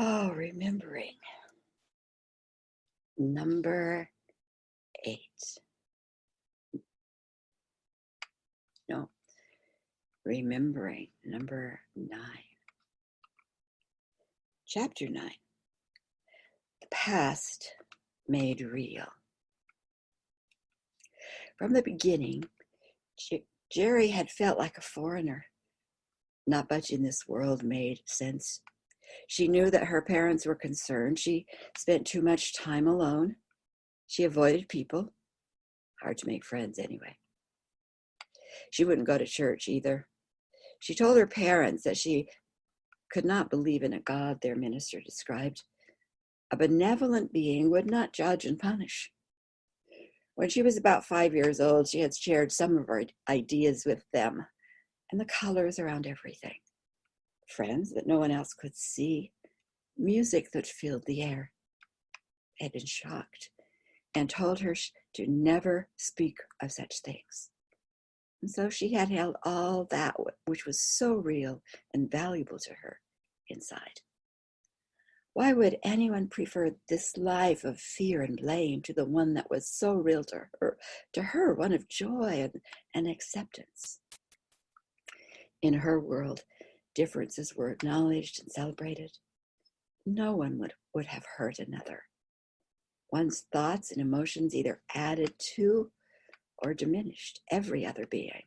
Oh, remembering. Number 8. No, remembering. Number 9. Chapter 9. The past made real. From the beginning, Jerry had felt like a foreigner. Not much in this world made sense. She knew that her parents were concerned. She spent too much time alone. She avoided people. Hard to make friends anyway. She wouldn't go to church either. She told her parents that she could not believe in a God their minister described. A benevolent being would not judge and punish. When she was about 5 years old, she had shared some of her ideas with them and the colors around everything. Friends that no one else could see, music that filled the air. They had been shocked and told her to never speak of such things. And so she had held all that which was so real and valuable to her inside. Why would anyone prefer this life of fear and blame to the one that was so real to her, one of joy and acceptance? In her world, differences were acknowledged and celebrated. No one would have hurt another. One's thoughts and emotions either added to or diminished every other being.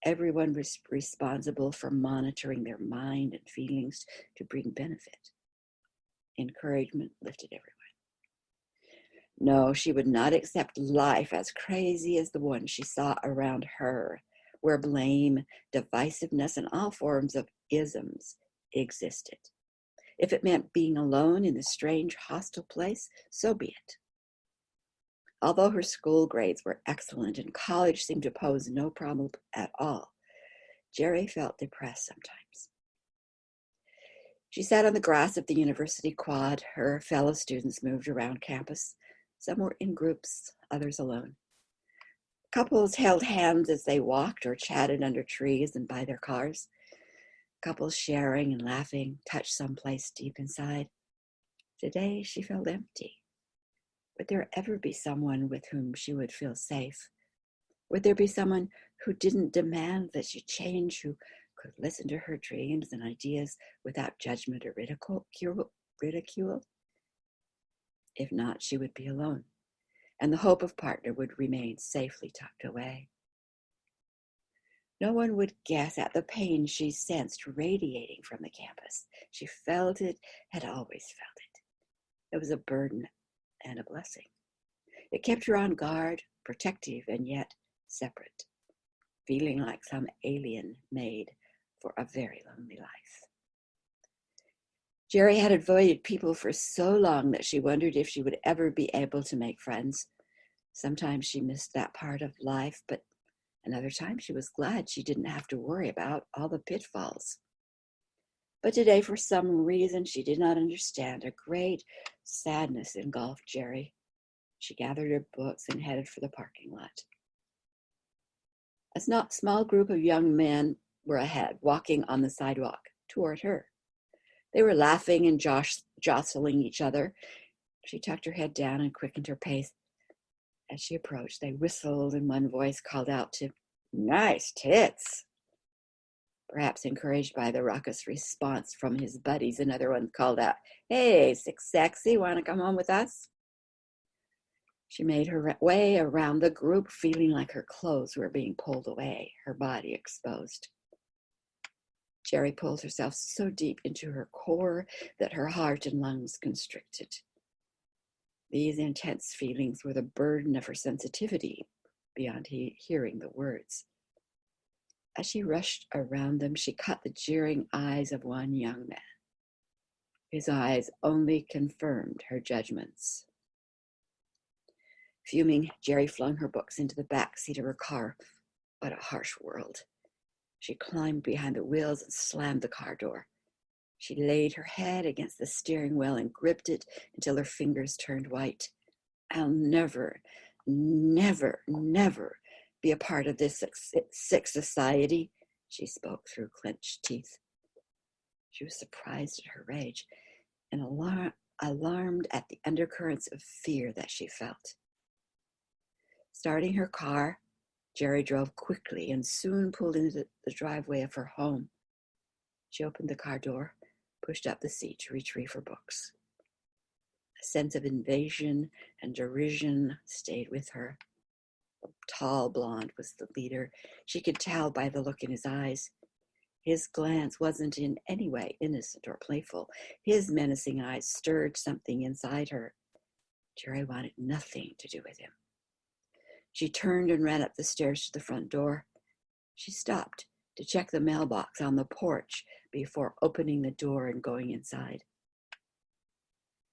Everyone was responsible for monitoring their mind and feelings to bring benefit. Encouragement lifted everyone. No, she would not accept life as crazy as the one she saw around her, where blame, divisiveness, and all forms of isms existed. If it meant being alone in this strange, hostile place, so be it. Although her school grades were excellent and college seemed to pose no problem at all, Jerry felt depressed sometimes. She sat on the grass of the university quad. Her fellow students moved around campus. Some were in groups, others alone. Couples held hands as they walked or chatted under trees and by their cars. Couples sharing and laughing, touched someplace deep inside. Today she felt empty. Would there ever be someone with whom she would feel safe? Would there be someone who didn't demand that she change, who could listen to her dreams and ideas without judgment or ridicule? If not, she would be alone, and the hope of partner would remain safely tucked away. No one would guess at the pain she sensed radiating from the campus. She felt it, had always felt it. It was a burden and a blessing. It kept her on guard, protective, and yet separate, feeling like some alien made for a very lonely life. Jerry had avoided people for so long that she wondered if she would ever be able to make friends. Sometimes she missed that part of life, but another time she was glad she didn't have to worry about all the pitfalls. But today, for some reason she did not understand, a great sadness engulfed Jerry. She gathered her books and headed for the parking lot. A small group of young men were ahead, walking on the sidewalk toward her. They were laughing and jostling each other. She tucked her head down and quickened her pace. As she approached, they whistled and one voice called out to, "Nice tits." Perhaps encouraged by the raucous response from his buddies, another one called out, "Hey, sexy, want to come home with us?" She made her way around the group, feeling like her clothes were being pulled away, her body exposed. Jerry pulled herself so deep into her core that her heart and lungs constricted. These intense feelings were the burden of her sensitivity beyond hearing the words. As she rushed around them, she caught the jeering eyes of one young man. His eyes only confirmed her judgments. Fuming, Jerry flung her books into the back seat of her car. What a harsh world. She climbed behind the wheels and slammed the car door. She laid her head against the steering wheel and gripped it until her fingers turned white. I'll never, never, never be a part of this sick society, she spoke through clenched teeth. She was surprised at her rage and alarmed at the undercurrents of fear that she felt. Starting her car, Jerry drove quickly and soon pulled into the driveway of her home. She opened the car door, pushed up the seat to retrieve her books. A sense of invasion and derision stayed with her. The tall blonde was the leader. She could tell by the look in his eyes. His glance wasn't in any way innocent or playful. His menacing eyes stirred something inside her. Jerry wanted nothing to do with him. She turned and ran up the stairs to the front door. She stopped to check the mailbox on the porch before opening the door and going inside.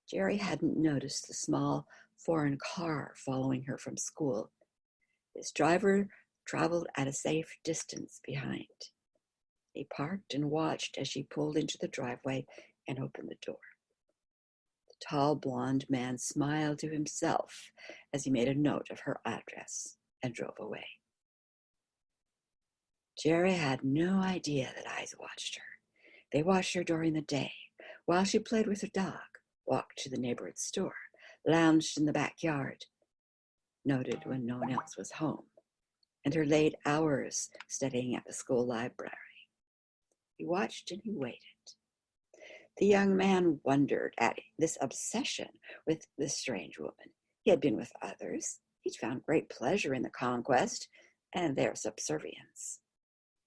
Jerry hadn't noticed the small foreign car following her from school. His driver traveled at a safe distance behind. He parked and watched as she pulled into the driveway and opened the door. The tall blonde man smiled to himself as he made a note of her address and drove away. Jerry had no idea that eyes watched her. They watched her during the day, while she played with her dog, walked to the neighborhood store, lounged in the backyard, noted when no one else was home, and her late hours studying at the school library. He watched and he waited. The young man wondered at this obsession with this strange woman. He had been with others. He'd found great pleasure in the conquest and their subservience.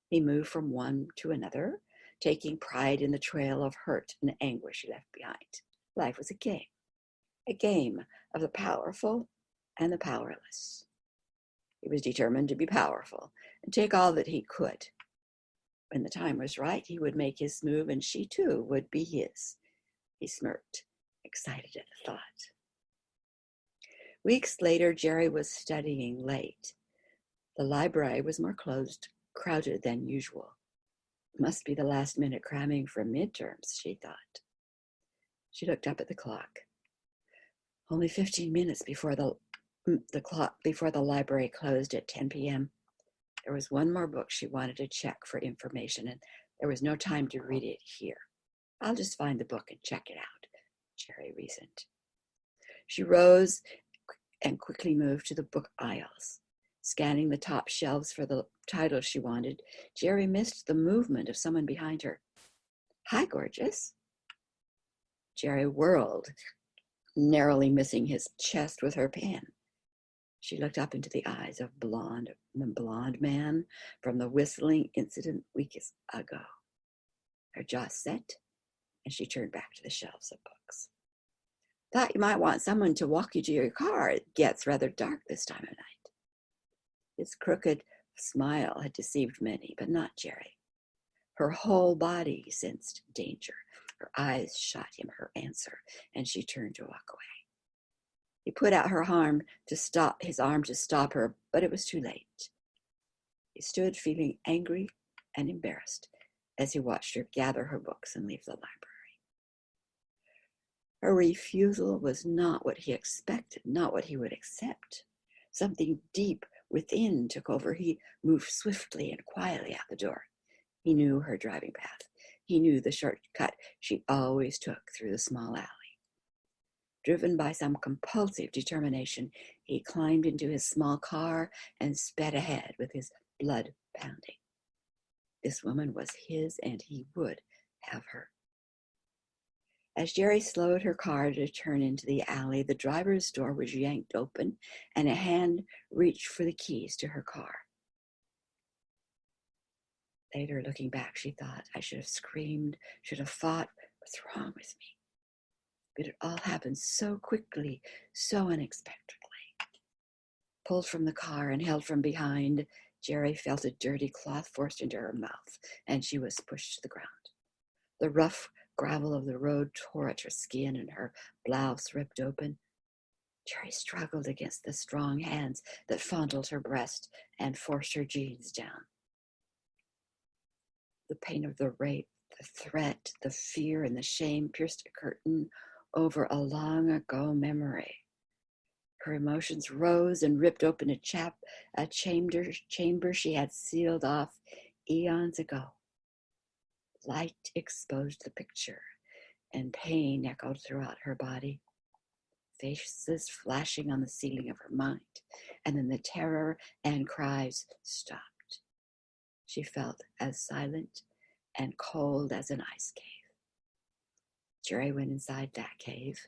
He moved from one to another, taking pride in the trail of hurt and anguish he left behind. Life was a game of the powerful and the powerless. He was determined to be powerful and take all that he could. When the time was right, he would make his move, and she too would be his. He smirked, excited at the thought. Weeks later, Jerry was studying late. The library was more crowded than usual. It must be the last-minute cramming for midterms, she thought. She looked up at the clock. Only 15 minutes before the library closed at 10 p.m. There was one more book she wanted to check for information, and there was no time to read it here. I'll just find the book and check it out, Jerry reasoned. She rose and quickly moved to the book aisles. Scanning the top shelves for the title she wanted, Jerry missed the movement of someone behind her. Hi, gorgeous. Jerry whirled, narrowly missing his chest with her pen. She looked up into the eyes of the blonde man from the whistling incident weeks ago. Her jaw set, and she turned back to the shelves of books. Thought you might want someone to walk you to your car. It gets rather dark this time of night. His crooked smile had deceived many, but not Jerry. Her whole body sensed danger. Her eyes shot him her answer, and she turned to walk away. He put out his arm to stop her, but it was too late. He stood feeling angry and embarrassed as he watched her gather her books and leave the library. Her refusal was not what he expected, not what he would accept. Something deep within took over. He moved swiftly and quietly out the door. He knew her driving path. He knew the shortcut she always took through the small alley. Driven by some compulsive determination, he climbed into his small car and sped ahead with his blood pounding. This woman was his, and he would have her. As Jerry slowed her car to turn into the alley, the driver's door was yanked open, and a hand reached for the keys to her car. Later, looking back, she thought, I should have screamed, should have fought. What's wrong with me? But it all happened so quickly, so unexpectedly. Pulled from the car and held from behind, Jerry felt a dirty cloth forced into her mouth, and she was pushed to the ground. The rough gravel of the road tore at her skin, and her blouse ripped open. Jerry struggled against the strong hands that fondled her breast and forced her jeans down. The pain of the rape, the threat, the fear, and the shame pierced a curtain over a long ago memory. Her emotions rose and ripped open a chamber she had sealed off eons ago. Light exposed the picture, and pain echoed throughout her body. Faces flashing on the ceiling of her mind, and then the terror and cries stopped. She felt as silent and cold as an ice cave. Jerry went inside that cave,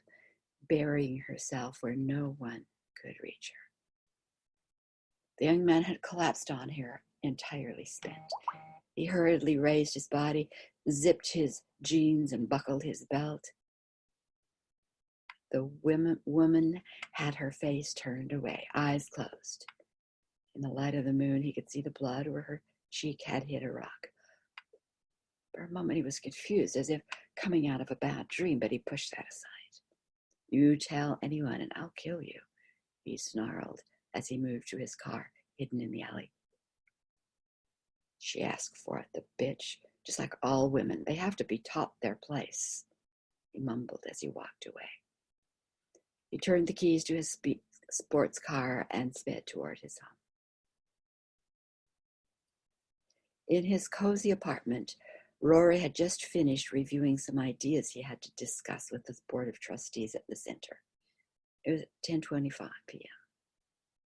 burying herself where no one could reach her. The young man had collapsed on her, entirely spent. He hurriedly raised his body, zipped his jeans, and buckled his belt. The woman had her face turned away, eyes closed. In the light of the moon, he could see the blood where her cheek had hit a rock. For a moment, he was confused, as if coming out of a bad dream, but he pushed that aside. "You tell anyone and I'll kill you," he snarled as he moved to his car, hidden in the alley. "She asked for it, the bitch. Just like all women, they have to be taught their place," he mumbled as he walked away. He turned the keys to his sports car and sped toward his home. In his cozy apartment, Rory had just finished reviewing some ideas he had to discuss with the board of trustees at the center. It was 10:25 p.m.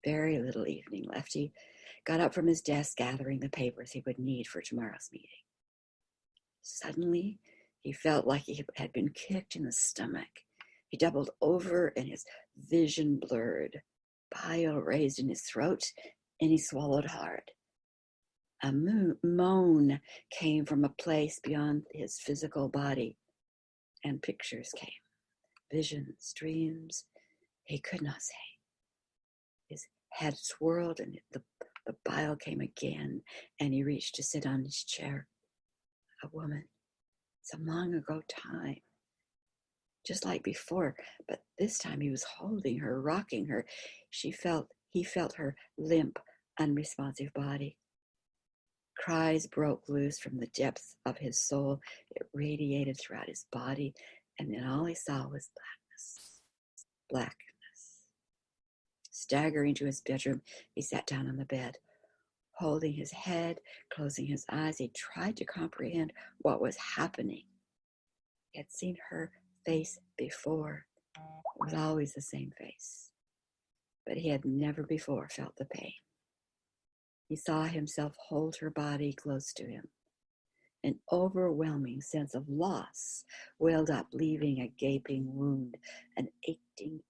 Very little evening left. He got up from his desk, gathering the papers he would need for tomorrow's meeting. Suddenly, he felt like he had been kicked in the stomach. He doubled over and his vision blurred. Bile raised in his throat, and he swallowed hard. A moan came from a place beyond his physical body, and pictures came. Visions, dreams, he could not say. His head swirled, and the bile came again, and he reached to sit on his chair. A woman, some long ago time, just like before, but this time he was holding her, rocking her. He felt her limp, unresponsive body. Cries broke loose from the depths of his soul. It radiated throughout his body, and then all he saw was blackness. Blackness. Staggering to his bedroom, he sat down on the bed. Holding his head, closing his eyes, he tried to comprehend what was happening. He had seen her face before. It was always the same face. But he had never before felt the pain. He saw himself hold her body close to him. An overwhelming sense of loss welled up, leaving a gaping wound, an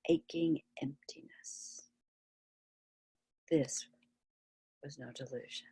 aching emptiness. This was no delusion.